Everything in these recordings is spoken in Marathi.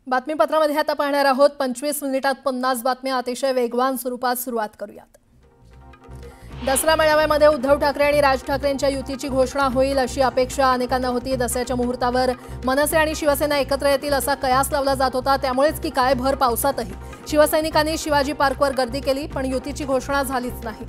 बातमीपत्रामध्ये आता पाहणार आहोत 25 मिनिटात 50 बातम्या अतिशय वेगवान स्वरूपात सुरुवात करूयात। दसरा मेळाव्यामध्ये उद्धव ठाकरे आणि राज ठाकरेंच्या युतीची घोषणा होईल अशी अपेक्षा अनेकांना होती। दसऱ्याच्या मुहूर्तावर मनसे आणि शिवसेना एकत्र येतील असा कयास लावला जात होता। त्यामुळेच की काय भर पावसातही शिवसैनिकांनी शिवाजी पार्कवर गर्दी केली, पण युतीची घोषणा झालीच नाही।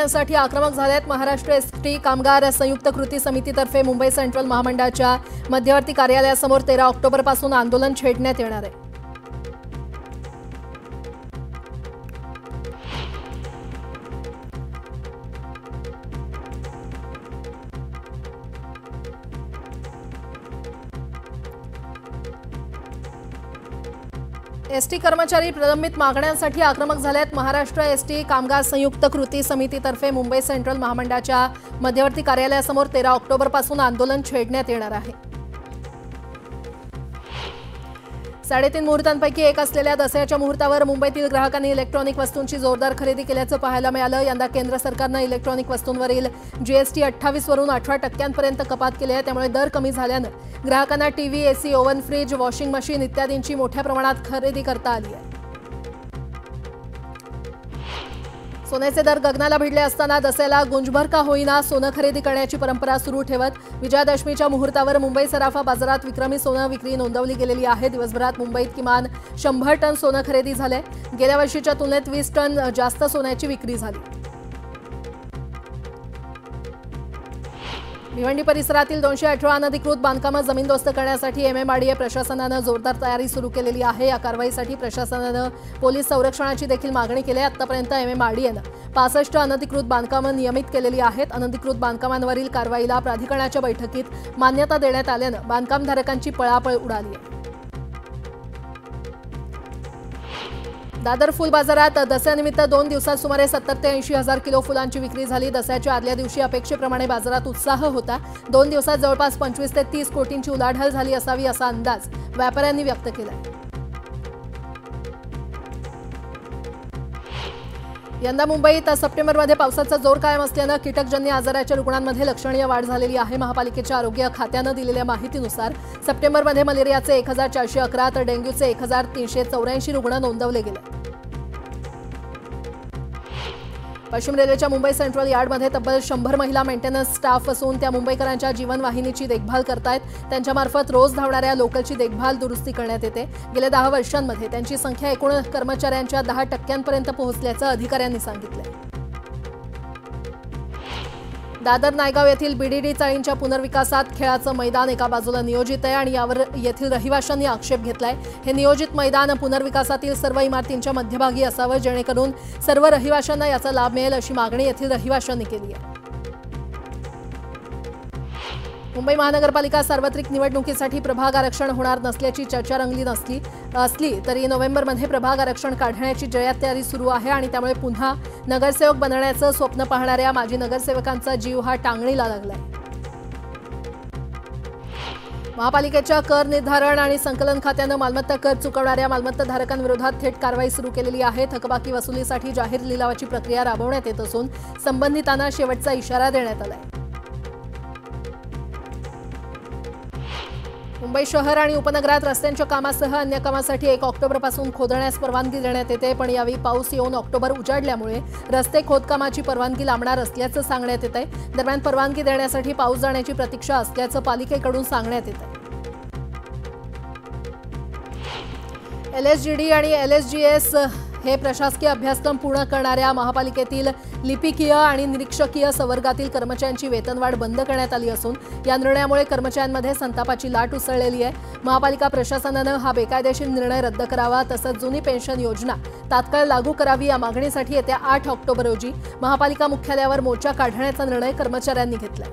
साठी आक्रमक झालेत। महाराष्ट्र एसटी कामगार संयुक्त कृती समितीतर्फे मुंबई सेंट्रल महामंडळाच्या मध्यवर्ती कार्यालयासमोर 13 ऑक्टोबर पासून आंदोलन छेडण्यात येणार आहे। एसटी कर्मचारी प्रलंबित मागण्यांसाठी आक्रमक झालेत। महाराष्ट्र एसटी कामगार संयुक्त कृती समितीतर्फे मुंबई सेंट्रल महामंडळाच्या मध्यवर्ती कार्यालयासमोर 13 ऑक्टोबर पासून आंदोलन छेडण्यात येणार आहे। 3.5 मुहूर्तांपैकी एक असलेल्या दसऱ्याच्या मुहूर्तावर मुंबईतील ग्राहकांनी इलेक्ट्रॉनिक वस्तूंची जोरदार खरेदी केल्याचं पाहायला मिळालं। यंदा केंद्र सरकारनं इलेक्ट्रॉनिक वस्तूंवरील जीएसटी 28 वरून 18% कपात केली आहे। त्यामुळे दर कमी झाल्यानं ग्राहकांना TV, AC, oven, fridge, washing machine इत्यादींची मोठ्या प्रमाणात खरेदी करता आली आहे। सोन्याचे दर गगनाला भिडले असताना दसऱ्याला गुंजभर का होईना सोनं खरेदी करण्याची परंपरा सुरू ठेवत विजयादशमीच्या मुहूर्तावर मुंबई सराफा बाजारात विक्रमी सोनं विक्री नोंदवली गेलेली आहे। दिवसभरात मुंबईत किमान 100 टन सोनं खरेदी झाले। गेल्या वर्षीच्या तुलनेत 20 टन जास्त सोन्याची विक्री झाली। भिवंडी परिसरातील 218 अनधिकृत बांधकामं जमीनदोस्त करण्यासाठी एमएमआरडीए प्रशासनानं जोरदार तयारी सुरू केलेली आहे। या कारवाईसाठी प्रशासनानं पोलीस संरक्षणाची देखील मागणी केली आहे। आतापर्यंत एमएमआरडीएनं 65 अनधिकृत बांधकामं नियमित केलेली आहेत। अनधिकृत बांधकामांवरील कारवाईला प्राधिकरणाच्या बैठकीत मान्यता देण्यात आल्यानं बांधकामधारकांची पळापळ उडाली आहे। दादर फुल बाजारात दसऱ्यानिमित्त 2 दिवसात सुमारे 70 ते 80 हजार किलो फुलांची विक्री झाली। दसऱ्याच्या आदल्या दिवशी अपेक्षेप्रमाणे बाजारात उत्साह होता। 2 दिवसात जवळपास 25 ते 30 कोटींची उलाढाल झाली असावी असा अंदाज व्यापाऱ्यांनी व्यक्त केला। यंदा मुंबईत सप्टेंबरमध्ये पावसाचा जोर कायम असल्यानं कीटकजन्य आजाराच्या रुग्णांमध्ये लक्षणीय वाढ झालेली आहे। महापालिकेच्या आरोग्य खात्यानं दिलेल्या माहितीनुसार सप्टेंबरमध्ये मलेरियाचे 1411 तर डेंग्यूचे 1384 रुग्ण नोंदवले गेले। पश्चिम रेल्वेच्या मुंबई सेंट्रल यार्डमध्ये तब्बल 100 महिला मेंटेनन्स स्टाफ असून त्या मुंबईकरांच्या जीवनवाहिनीची देखभाल करतायत। त्यांच्यामार्फत रोज धावणाऱ्या लोकलची देखभाल दुरुस्ती करण्यात येते। गेल्या 10 वर्षांमध्ये त्यांची संख्या एकूण कर्मचाऱ्यांच्या 10% पोहोचल्याचं अधिकाऱ्यांनी सांगितलं। दादर नायगाव येथील बीडीडी चाळींच्या पुनर्विकासात खेळाचं मैदान एका बाजूला नियोजित आहे आणि यावर येथील रहिवाशांनी आक्षेप घेतलाय। हे नियोजित मैदान पुनर्विकासातील सर्व इमारतींच्या मध्यभागी असावं, जेणेकरून सर्व रहिवाशांना याचा लाभ मिळेल अशी मागणी येथील रहिवाशांनी केली आहे। मुंबई महानगरपालिका सार्वत्रिक निवडणुकीसाठी प्रभाग आरक्षण होणार नसल्याची चर्चा रंगली असली तरी नोव्हेंबरमध्ये प्रभाग आरक्षण काढण्याची जय्यत तयारी सुरू आहे आणि त्यामुळे पुन्हा नगरसेवक बनण्याचं स्वप्न पाहणाऱ्या माजी नगरसेवकांचा जीव हा टांगणीला लागलाय। महापालिकेच्या कर निर्धारण आणि संकलन खात्यानं मालमत्ता कर चुकवणाऱ्या मालमत्ताधारकांविरोधात थेट कारवाई सुरू केलेली आहे। थकबाकी वसुलीसाठी जाहीर लिलावाची प्रक्रिया राबवण्यात येत असून संबंधितांना शेवटचा इशारा देण्यात आलाय। मुंबई शहर आणि उपनगरात रस्त्यांच्या कामासह अन्य कामासाठी 1 ऑक्टोबरपासून खोदण्यास परवानगी देण्यात येते, पण यावेळी पाऊस येऊन ऑक्टोबर उजाडल्यामुळे रस्ते खोदकामाची परवानगी लांबणार असल्याचं सांगण्यात येत आहे। दरम्यान परवानगी देण्यासाठी पाऊस जाण्याची प्रतीक्षा असल्याचं पालिकेकडून सांगण्यात येत आहे। LSGD आणि LSGS हे प्रशासकीय अभ्यासक्रम पूर्ण करणाऱ्या महापालिकेतील लिपिकीय आणि निरीक्षकीय संवर्गातील कर्मचाऱ्यांची वेतनवाढ बंद करण्यात आली असून या निर्णयामुळे कर्मचाऱ्यांमध्ये संतापाची लाट उसळलेली आहे। महापालिका प्रशासनानं हा बेकायदेशीर निर्णय रद्द करावा, तसंच जुनी पेन्शन योजना तात्काळ लागू करावी या मागणीसाठी येत्या 8 ऑक्टोबर रोजी महापालिका मुख्यालयावर मोर्चा काढण्याचा निर्णय कर्मचाऱ्यांनी घेतला।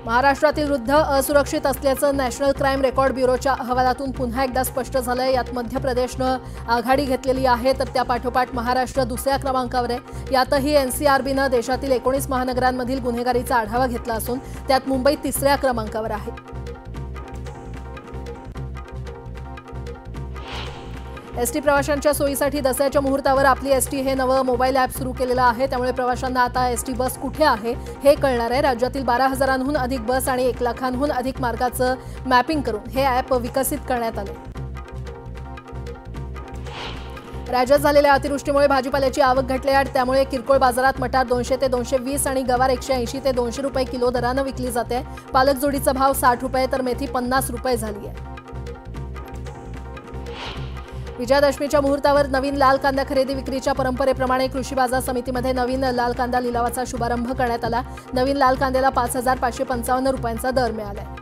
महाराष्ट्रातील वृद्ध असुरक्षित असल्याचं नॅशनल क्राईम रेकॉर्ड ब्युरोच्या अहवालातून पुन्हा एकदा स्पष्ट झालंय। यात मध्य प्रदेशनं आघाडी घेतलेली आहे, तर त्यापाठोपाठ महाराष्ट्र दुसऱ्या क्रमांकावर आहे। यातही एनसीआरबीनं देशातील 19 महानगरांमधील गुन्हेगारीचा आढावा घेतला असून त्यात मुंबई तिसऱ्या क्रमांकावर आहे। एसटी प्रवाशांच्या सोयीसाठी दसऱ्याच्या मुहूर्तावर आपली एसटी हे नवं मोबाईल ॲप सुरू केलेलं आहे। त्यामुळे प्रवाशांना आता एसटी बस कुठे आहे हे कळणार आहे। राज्यातील 12,000हून अधिक बस आणि 1 लाखांहून अधिक मार्गाचं मॅपिंग करून हे ॲप विकसित करण्यात आले। राज्यात झालेल्या अतिवृष्टीमुळे भाजीपाल्याची आवक घटली आहे। त्यामुळे किरकोळ बाजारात मटार 200 ते 220 आणि गवार 180 ते 200 रुपये किलो दरानं विकली जाते। पालक जोडीचा भाव 60 रुपये तर मेथी 50 रुपये झाली आहे। विजयादशमीच्या मुहूर्तावर नवीन लाल कांदा खरेदी विक्रीच्या परंपरेप्रमाणे कृषी बाजार समितीमध्ये नवीन लाल कांदा लिलावाचा शुभारंभ करण्यात आला। नवीन लाल कांद्याला 5,555 रुपयांचा दर मिळाला।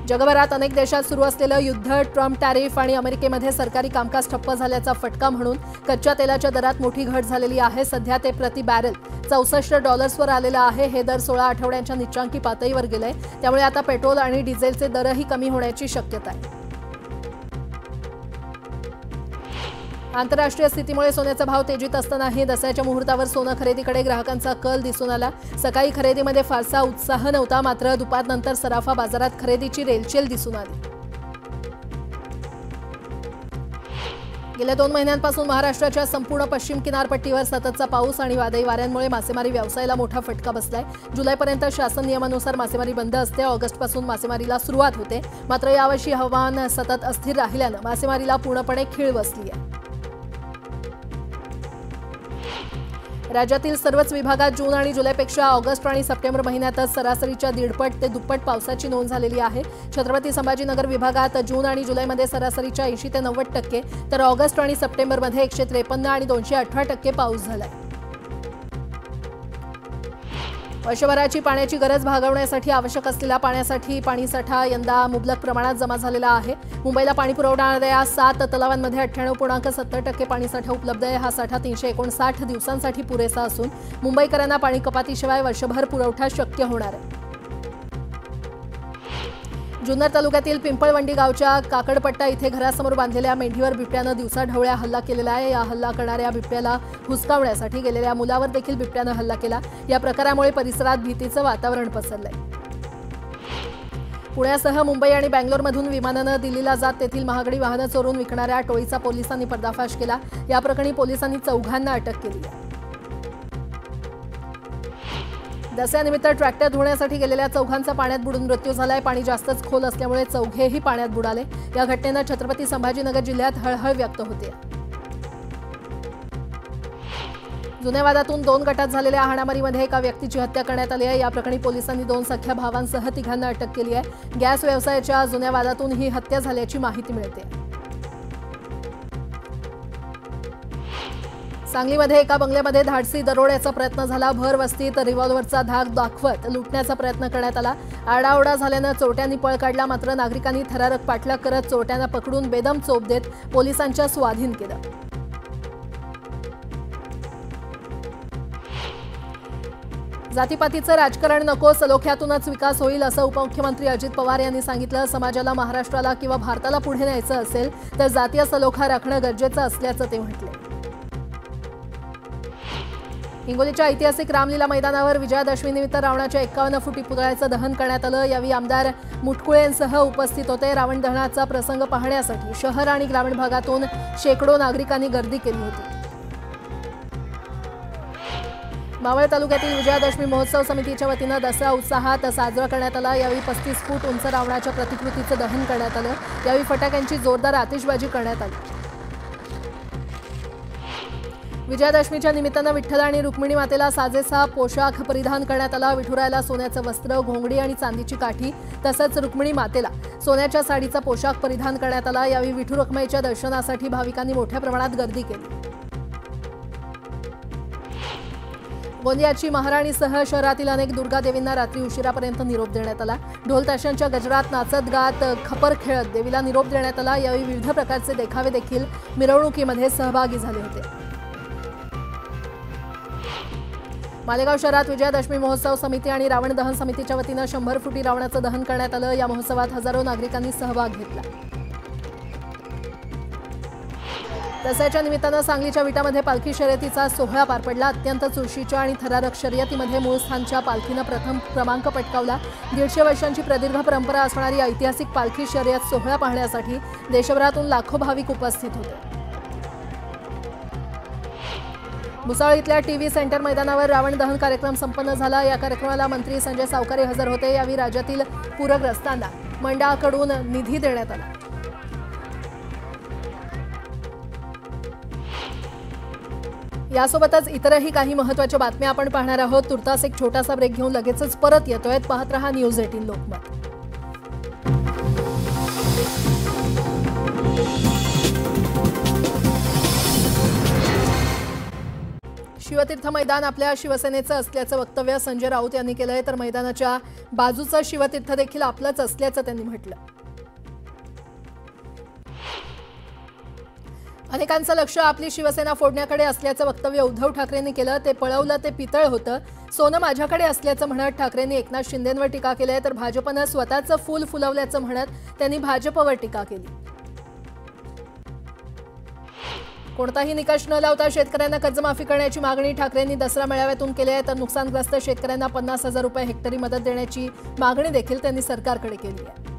जगभरात अनेक देशात सुरू असलेलं युद्ध, ट्रम्प टॅरिफ आणि अमेरिकेमध्ये सरकारी कामकाज ठप्प झाल्याचा फटका म्हणून कच्च्या तेलाच्या दरात मोठी घट झालेली आहे। सध्या ते प्रति बॅरल $64वर आलेलं आहे। हे दर 16 आठवड्यांच्या निच्चांकी पातळीवर गेले। त्यामुळे आता पेट्रोल आणि डिझेलचे दरही कमी होण्याची शक्यता आहे। आंतरराष्ट्रीय स्थितीमुळे सोन्याचा भाव तेजीत असतानाही दसऱ्याच्या मुहूर्तावर सोनं खरेदीकडे ग्राहकांचा कल दिसून आला। सकाळी खरेदीमध्ये फारसा उत्साह नव्हता, मात्र दुपारनंतर सराफा बाजारात खरेदीची रेलचेल दिसून आली। गेल्या 2 महिन्यांपासून महाराष्ट्राच्या संपूर्ण पश्चिम किनारपट्टीवर सततचा पाऊस आणि वादळी वाऱ्यांमुळे मासेमारी व्यवसायाला मोठा फटका बसलाय। जुलैपर्यंत शासन नियमानुसार मासेमारी बंद असते। ऑगस्टपासून मासेमारीला सुरुवात होते, मात्र यावर्षी हवामान सतत अस्थिर राहिल्यानं मासेमारीला पूर्णपणे खीळ बसली आहे। राज्यातील सर्वच विभागात जून आणि जुलैपेक्षा ऑगस्ट आणि सप्टेंबर महिन्यातच सरासरीच्या 1.5 ते दुप्पट पावसाची नोंद झालेली आहे। छत्रपती संभाजीनगर विभागात जून आणि जुलैमध्ये सरासरीच्या 80 ते 90%, तर ऑगस्ट आणि सप्टेंबरमध्ये 153 आणि 218% पाऊस झाला। वर्षभराची पाण्याची गरज भागवण्यासाठी आवश्यक असलेल्या पाणीसाठा यंदा मुबलक प्रमाणात जमा झालेला आहे। मुंबईला पाणी पुरवणाऱ्या 7 तलावांमध्ये 98.70% पाणीसाठा उपलब्ध आहे। हा साठा 359 दिवसांसाठी पुरेसा असून मुंबईकरांना पाणी कपातीशिवाय वर्षभर पुरवठा शक्य होणार आहे। जुन्नर तालुक्यातील पिंपळवंडी गावच्या काकडपट्टा इथे घरासमोर बांधलेल्या मेंढीवर बिबट्यानं दिवसाढवळ्या हल्ला केलेला आहे। या हल्ला करणाऱ्या बिबट्याला हुसकावण्यासाठी गेलेल्या मुलावर देखील बिबट्यानं हल्ला केला। या प्रकारामुळे परिसरात भीतीचं वातावरण पसरलंय। पुण्यासह मुंबई आणि बँगलोरमधून विमानानं दिल्लीला जात तेथील महागडी वाहनं चोरून विकणाऱ्या टोळीचा पोलिसांनी पर्दाफाश केला। या प्रकरणी पोलिसांनी 4घांना अटक केली आहे। दसऱ्यानिमित्त ट्रॅक्टर धुण्यासाठी गेलेल्या 4घांचा पाण्यात बुडून मृत्यू झालाय। पाणी जास्तच खोल असल्यामुळे 4घेही पाण्यात बुडाले। या घटनेनं छत्रपती संभाजीनगर जिल्ह्यात हळहळ व्यक्त होते। जुन्या वादातून 2 गटात झालेल्या हाणामारीमध्ये एका व्यक्तीची हत्या करण्यात आली आहे। या प्रकरणी पोलिसांनी 2 सख्या भावांसह 3घांना अटक केली आहे। गॅस व्यवसायाच्या जुन्या वादातून ही हत्या झाल्याची माहिती मिळते। सांगलीमध्ये एका बंगल्यामध्ये धाडसी दरोड्याचा प्रयत्न झाला। भर वस्तीत रिव्हॉल्व्हरचा धाक दाखवत लुटण्याचा प्रयत्न करण्यात आला। आरडाओरडा झाल्यानं चोरट्यांनी पळ काढला, मात्र नागरिकांनी थरारक पाठलाग करत चोरट्यांना पकडून बेदम चोप देत पोलिसांच्या स्वाधीन केलं। जातीपातीचं राजकारण नको, सलोख्यातूनच विकास होईल असं उपमुख्यमंत्री अजित पवार यांनी सांगितलं। समाजाला, महाराष्ट्राला किंवा भारताला पुढे न्यायचं असेल तर जातीय सलोखा राखणं गरजेचं असल्याचं ते म्हटले। हिंगोलीच्या ऐतिहासिक रामलीला मैदानावर विजयादशमीनिमित्त रावणाच्या 51 फुटी पुतळ्याचं दहन करण्यात आलं। यावेळी आमदार मुटकुळेंसह उपस्थित होते। रावण दहनाचा प्रसंग पाहण्यासाठी शहर आणि ग्रामीण भागातून शेकडो नागरिकांनी गर्दी केली होती। मावळ तालुक्यातील विजयादशमी महोत्सव समितीच्या वतीनं दसरा उत्साहात साजरा करण्यात आला। यावेळी 35 फूट उंच रावणाच्या प्रतिकृतीचं दहन करण्यात आलं। यावेळी फटाक्यांची जोरदार आतिषबाजी करण्यात आली। विजयादशमीच्या निमित्तानं विठ्ठल आणि रुक्मिणी मातेला साजेसा पोशाख परिधान करण्यात आला। विठुरायाला सोन्याचं वस्त्र, घोंगडी आणि चांदीची काठी तसंच रुक्मिणी मातेला सोन्याच्या साडीचा पोशाख परिधान करण्यात आला। यावेळी विठू रखुमाईच्या दर्शनासाठी भाविकांनी मोठ्या प्रमाणात गर्दी केली। गोंदियाची महाराणीसह शहरातील अनेक दुर्गादेवींना रात्री उशिरापर्यंत निरोप देण्यात आला। ढोल ताशांच्या गजरात नाचत गात खपर खेळत देवीला निरोप देण्यात आला। यावेळी विविध प्रकारचे देखावे देखील मिरवणुकीमध्ये सहभागी झाले होते। मालेगाव शहरात विजयादशमी महोत्सव समिती आणि रावण दहन समितीच्या वतीनं 100 फुटी रावणाचं दहन करण्यात आलं। या महोत्सवात हजारो नागरिकांनी सहभाग घेतला। दसऱ्याच्या निमित्तानं सांगलीच्या विटामध्ये पालखी शर्यतीचा सोहळा पार पडला। अत्यंत चुरशीच्या आणि थरारक शर्यतीमध्ये मूळ स्थानच्या पालखीनं प्रथम क्रमांक पटकावला। 150 वर्षांची प्रदीर्घ परंपरा असणारी ऐतिहासिक पालखी शर्यत सोहळा पाहण्यासाठी देशभरातून लाखो भाविक उपस्थित होते। भुसावळ इथल्या टीव्ही सेंटर मैदानावर रावण दहन कार्यक्रम संपन्न झाला। या कार्यक्रमाला मंत्री संजय सावकारे हजर होते। यावेळी राज्यातील पूरग्रस्तांना मंडळाकडून निधी देण्यात आला। यासोबतच इतरही काही महत्त्वाच्या बातम्या आपण पाहणार आहोत। तुर्तास एक छोटासा ब्रेक घेऊन लगेचच परत येतोय। पाहत रहा न्यूज 18 लोकमत। शिवतीर्थ मैदान आपल्या शिवसेनेचं असल्याचं वक्तव्य संजय राऊत यांनी केलंय, तर मैदानाच्या बाजूचं शिवतीर्थ देखील आपलंच असल्याचं त्यांनी म्हटलं। अनेकांचं लक्ष आपली शिवसेना फोडण्याकडे असल्याचं वक्तव्य उद्धव ठाकरेंनी केलं। ते पळवलं ते पितळ होतं, सोनं माझ्याकडे असल्याचं म्हणत ठाकरेंनी एकनाथ शिंदेंवर टीका केली, तर भाजपनं स्वतःचं फूल फुलवल्याचं म्हणत त्यांनी भाजपवर टीका केली। कोणताही निकष न लावता शेतकऱ्यांना कर्जमाफी करण्याची मागणी ठाकरेंनी दसरा मेळाव्यातून केली आहे, तर नुकसानग्रस्त शेतकऱ्यांना 50,000 रुपये हेक्टरी मदत देण्याची मागणी देखील त्यांनी सरकारकडे केली आहे।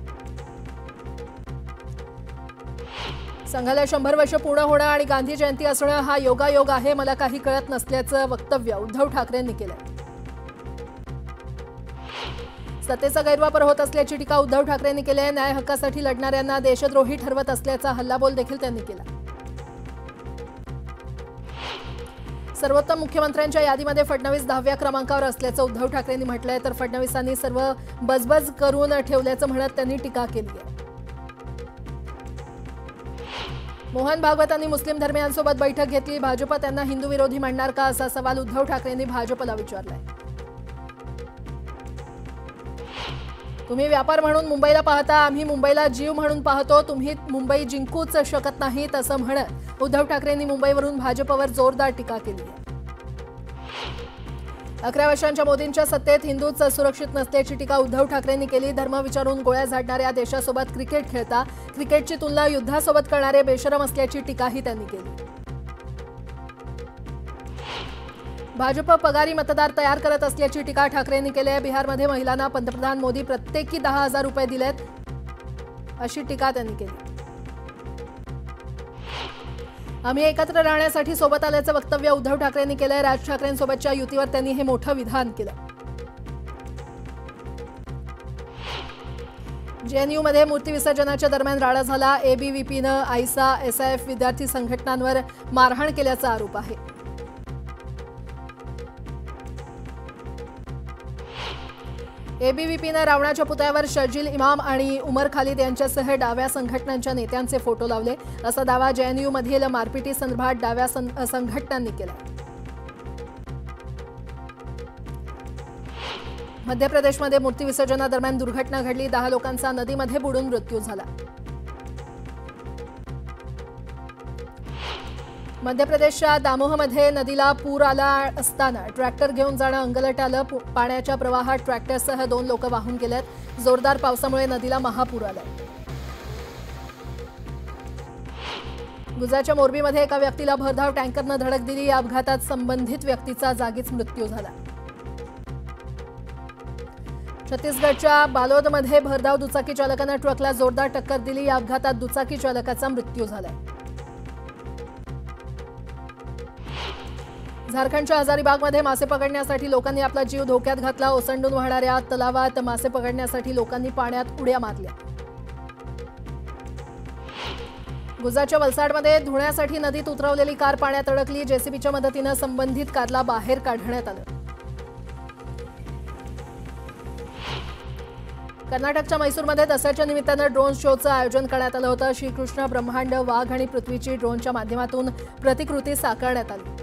संघाला 100 वर्ष पूर्ण होणं आणि गांधी जयंती असणं हा योगायोग आहे, मला काही कळत नसल्याचं वक्तव्य उद्धव ठाकरेंनी केलंय। सत्तेचा गैरवापर होत असल्याची टीका उद्धव ठाकरेंनी केली आहे। न्याय हक्कासाठी लढणाऱ्यांना देशद्रोही ठरवत असल्याचा हल्लाबोल देखील त्यांनी केला। सर्वोत्तम मुख्यमंत्र्यांच्या यादीमध्ये फडणवीस 10व्या क्रमांकावर असल्याचं उद्धव ठाकरेंनी म्हटलंय, तर फडणवीसांनी सर्व बजबज करून ठेवल्याचं म्हणत त्यांनी टीका केली आहे। मोहन भागवतांनी मुस्लिम धर्मियांसोबत बैठक घेतली। भाजप त्यांना हिंदू विरोधी म्हणणार का, असा सवाल उद्धव ठाकरेंनी भाजपला विचारलाय। तुम्ही व्यापार म्हणून मुंबईला पाहता, आम्ही मुंबईला जीव म्हणून पाहतो, तुम्ही मुंबई जिंकूच शकत नाही, असं म्हणत उद्धव ठाकरेंनी मुंबईवरून भाजपवर जोरदार टीका केली आहे। 11 वर्षांच्या मोदींच्या सत्तेत हिंदूच सुरक्षित नसल्याची टीका उद्धव ठाकरेंनी केली। धर्म विचारून गोळ्या झाडणाऱ्या देशासोबत क्रिकेट खेळता, क्रिकेटची तुलना युद्धासोबत करणारे बेशरम असल्याची टीकाही त्यांनी केली। भाजप पगारी मतदार तयार करत असल्याची टीका ठाकरेंनी केली आहे। बिहारमध्ये महिलांना पंतप्रधान मोदी प्रत्येकी 10,000 रुपये दिलेत, अशी टीका त्यांनी केली। आम्ही एकत्र राहण्यासाठी सोबत आल्याचं वक्तव्य उद्धव ठाकरेंनी केलंय। राज ठाकरेंसोबतच्या युतीवर त्यांनी हे मोठं विधान केलं। जेएनयूमध्ये मूर्ती विसर्जनाच्या दरम्यान राडा झाला। एबीव्हीपीनं आयसा एसआयएफ विद्यार्थी संघटनांवर मारहाण केल्याचा आरोप आहे। एबीव्हीपीनं रावणाच्या पुतळ्यावर शर्जील इमाम आणि उमर खालिद यांच्यासह डाव्या संघटनांच्या नेत्यांचे फोटो लावले, असा दावा जेएनयूमधील मारपिटी संदर्भात डाव्या संघटनांनी केला। मध्य प्रदेशमध्ये मूर्ती विसर्जनादरम्यान दुर्घटना घडली। 10 लोकांचा नदीमध्ये बुडून मृत्यू झाला। मध्य प्रदेशच्या दामोहमध्ये नदीला पूर आला असताना ट्रॅक्टर घेऊन जाणं अंगलट आलं। पाण्याच्या प्रवाहात ट्रॅक्टरसह 2 लोक वाहून गेलेत। जोरदार पावसामुळे नदीला महापूर आलाय। गुजरातच्या मोरबीमध्ये एका व्यक्तीला भरधाव टँकरनं धडक दिली। या अपघातात संबंधित व्यक्तीचा जागीच मृत्यू झाला। छत्तीसगडच्या बालोदमध्ये भरधाव दुचाकी चालकानं ट्रकला जोरदार टक्कर दिली। या अपघातात दुचाकी चालकाचा मृत्यू झालाय। झारखंडच्या हजारीबागमध्ये मासे पकडण्यासाठी लोकांनी आपला जीव धोक्यात घातला। ओसंडून वाहणाऱ्या तलावात मासे पकडण्यासाठी लोकांनी पाण्यात उड्या मारल्या। गुजरातच्या वलसाडमध्ये धुण्यासाठी नदीत उतरवलेली कार पाण्यात अडकली। जेसीबीच्या मदतीनं संबंधित कारला बाहेर काढण्यात आलं। कर्नाटकच्या मैसूरमध्ये दसऱ्याच्या निमित्तानं ड्रोन शोचं आयोजन करण्यात आलं होतं। श्रीकृष्ण, ब्रह्मांड, वाघ आणि पृथ्वीची ड्रोनच्या माध्यमातून प्रतिकृती साकारण्यात आली।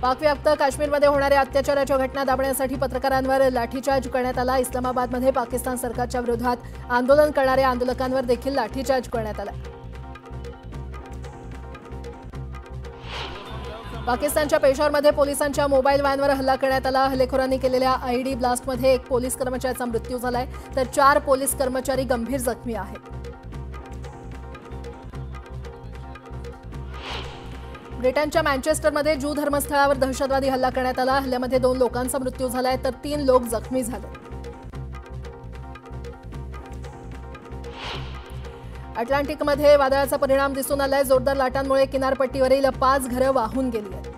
पाकव्याप्त काश्मीरमध्ये होणाऱ्या अत्याचाराच्या घटना दाबण्यासाठी पत्रकारांवर लाठीचार्ज करण्यात आला। इस्लामाबादमध्ये पाकिस्तान सरकारच्या विरोधात आंदोलन करणाऱ्या आंदोलकांवर देखील लाठीचार्ज करण्यात आला। पाकिस्तानच्या पेशावरमध्ये पोलिसांच्या मोबाईल व्हॅनवर हल्ला करण्यात आला। हल्लेखोरांनी केलेल्या आयईडी ब्लास्टमध्ये एक पोलीस कर्मचाऱ्याचा मृत्यू झालाय तर 4 पोलीस कर्मचारी गंभीर जखमी आहेत। ब्रिटनच्या मँचेस्टरमध्ये ज्यू धर्मस्थळावर दहशतवादी हल्ला करण्यात आला। हल्ल्यामध्ये 2 लोकांचा मृत्यू झालाय तर 3 लोक जखमी झाले। अटलांटिकमध्ये वादळाचा परिणाम दिसून आलाय। जोरदार लाटांमुळे किनारपट्टीवरील 5 घरं वाहून गेली आहेत।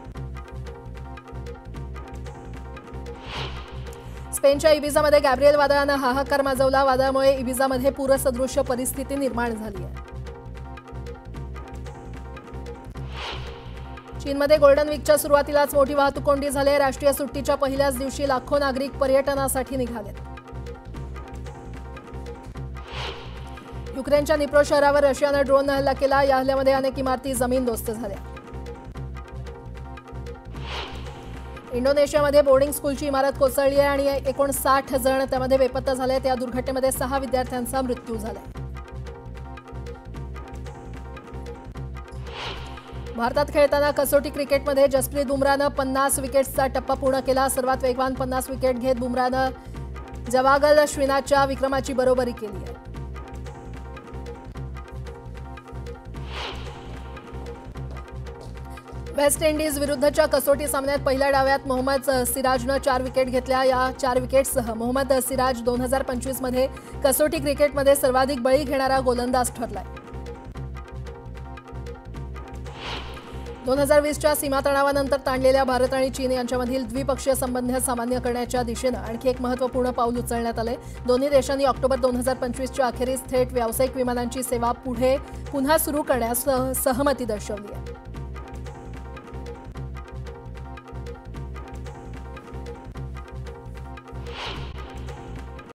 स्पेनच्या इबिजामध्ये गॅब्रिएल वादळानं हाहाकार माजवला। वादळामुळे इबिजामध्ये पूरसदृश्य परिस्थिती निर्माण झाली आहे। चीनमध्ये गोल्डन वीकच्या सुरुवातीलाच मोठी वाहतूक कोंडी झाली। राष्ट्रीय सुट्टीच्या पहिल्याच दिवशी लाखो नागरिक पर्यटनासाठी निघालेत। युक्रेनच्या निप्रो शहरावर रशियानं ड्रोननं हल्ला केला। या हल्ल्यामध्ये अनेक इमारती जमीनदोस्त झाल्या। इंडोनेशियामध्ये बोर्डिंग स्कूलची इमारत कोसळली आहे आणि 59 जण त्यामध्ये बेपत्ता झाले। त्या दुर्घटनेमध्ये 6 विद्यार्थ्यांचा मृत्यू झाला। भारतात खेळताना कसोटी क्रिकेटमध्ये जसप्रीत बुमराहनं 50 विकेट्सचा टप्पा पूर्ण केला। सर्वात वेगवान 50 विकेट घेत बुमराहनं जवागल श्रीनाथच्या विक्रमाची बरोबरी केली आहे। वेस्ट इंडिज विरुद्धच्या कसोटी सामन्यात पहिल्या डावात मोहम्मद सिराजनं 4 विकेट घेतल्या। या 4 विकेट्ससह मोहम्मद सिराज 2025 मध्ये कसोटी क्रिकेटमध्ये सर्वाधिक बळी घेणारा गोलंदाज ठरलाय। 2020च्या सीमातणावानंतर ताणलेल्या भारत आणि चीन यांच्यामधील द्विपक्षीय संबंध सामान्य करण्याच्या दिशेनं आणखी एक महत्त्वपूर्ण पाऊल उचलण्यात आले। दोन्ही देशांनी ऑक्टोबर 2025च्या अखेरीस थेट व्यावसायिक विमानांची सेवा पुन्हा सुरू करण्यास सहमती दर्शवली आहे।